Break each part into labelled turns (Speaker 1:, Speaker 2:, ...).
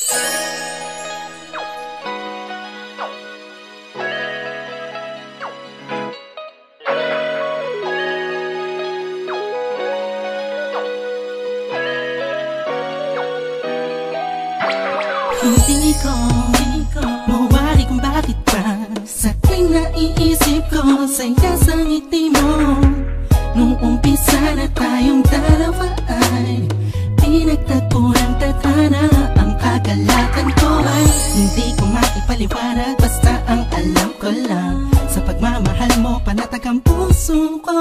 Speaker 1: Hindi ko mawari kung bakit pa sa tuwing naiisip ko saya sa ngiti mo. Nung umpisa na tayong dalawa ay pinagtagpo ng tadhana. Ang kagalakan ko ay hindi ko maipaliwanag, basta ang alam ko lang sa pagmamahal mo panatag ang puso ko.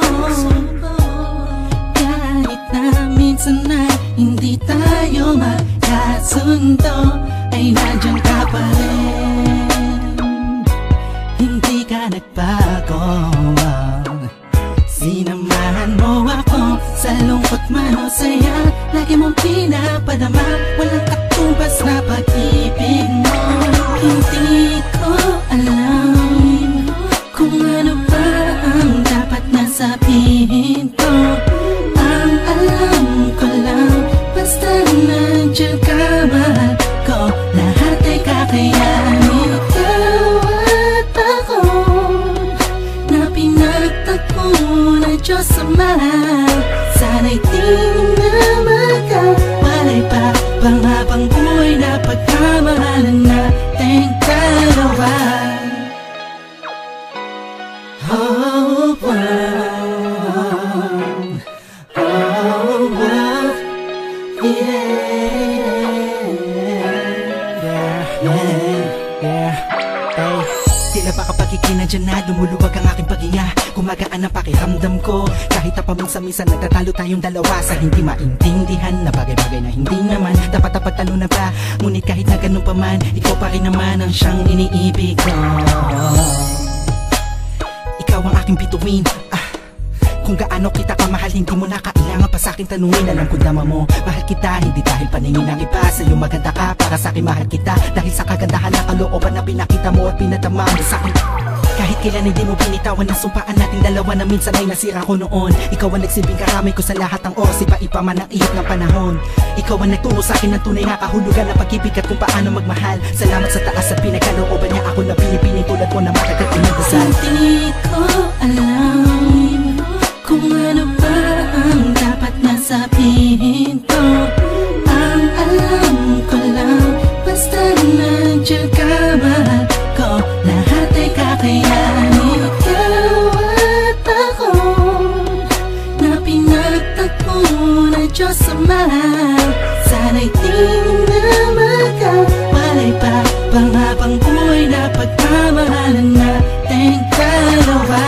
Speaker 1: Kahit na minsan ay hindi tayo magkasundo, ay nandiyan ka pa rin, hindi ka nagbago. Sinamahan mo ako sa lungkot man o saya, lagi mong pinapadama, walang katumbas na pag-ibig mo. Hindi ko alam kung ano ba ang dapat na sabihin ko. Ang alam ko lang, basta nandiyan ka, mahal ko, lahat ay kakayanin. Ikaw at ako na pinagtagpo ng Diyos Ama, sana'y di na magkawalay pa pang habang buhay na pagkamahalan nating dalawa. Oh, wow. Oh, wow. Tila ba kapag ikinadyan na lumuluwag ang aking paghinga, gumagaan ang pakiramdam ko. Kahit na paminsan-minsan nagtatalo tayong dalawa sa hindi maintindihan na bagay-bagay na hindi naman dapat na pagtalunan pa. Ngunit kahit na ganun pa man, ikaw pa rin naman ang siyang iniibig ko. Ikaw ang aking bituin, kung gaano kita kamahal, hindi mo na kailangan pa sa'kin tanungin. Alam ko dama mo, mahal kita, hindi dahil paningin ng iba. Sa'yo maganda ka, para sa'kin mahal kita, dahil sa kagandahan na kalooban na pinakita mo at pinatama mo sa'kin. Kahit kailan hindi mo binitawan ang sumpaan nating dalawa na minsan ay nasira ko noon. Ikaw ang nagsilbing karamay ko sa lahat ng oras, iba-iba man ang ihip ng panahon. Ikaw ang nagturo sa'kin ng tunay na kahulugan ng pag-ibig at kung paano magmahal. Salamat sa taas at pinagkalooban niya ako na pinipiling tulad mo na matagal pinagdasal. Hindi ko alam kung ano ba ang dapat na sabihin ko. Ang alam ko lang, basta nandiyan ka, mahal ko, lahat ay kakayanin. Ikaw at ako na pinagtagpo ng Diyos Ama, sana'y di na magkawalay pa pang habang buhay na pagmamahalan nating dalawa.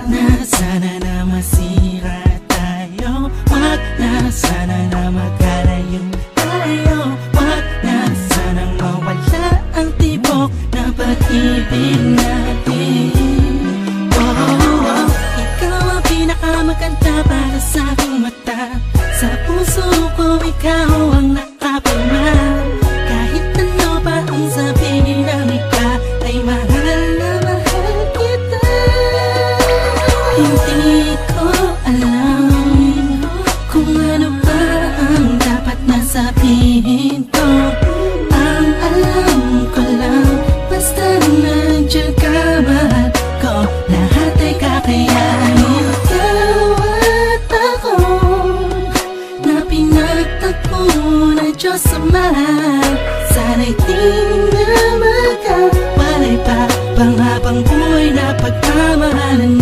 Speaker 1: Na sana na masira tayo, wag na sana na magkalayo tayo, wag na sana mawala ang tibok na pag-ibig natin. Ikaw ang pinakamaganda para sa aking mata, sa puso ko ikaw ang nakapirma. Kahit ano pa ang sabihin ng iba, ay mahal na mahal kita. Hindi ko alam kung ano ba ang dapat na sabihin ko. Ang alam ko lang, basta nandiyan ka, mahal ko, lahat ay kakayanin. Ikaw at ako na pinagtagpo ng Diyos Ama, sana'y di na magkawalay pa pang habang buhay na pagmamahalan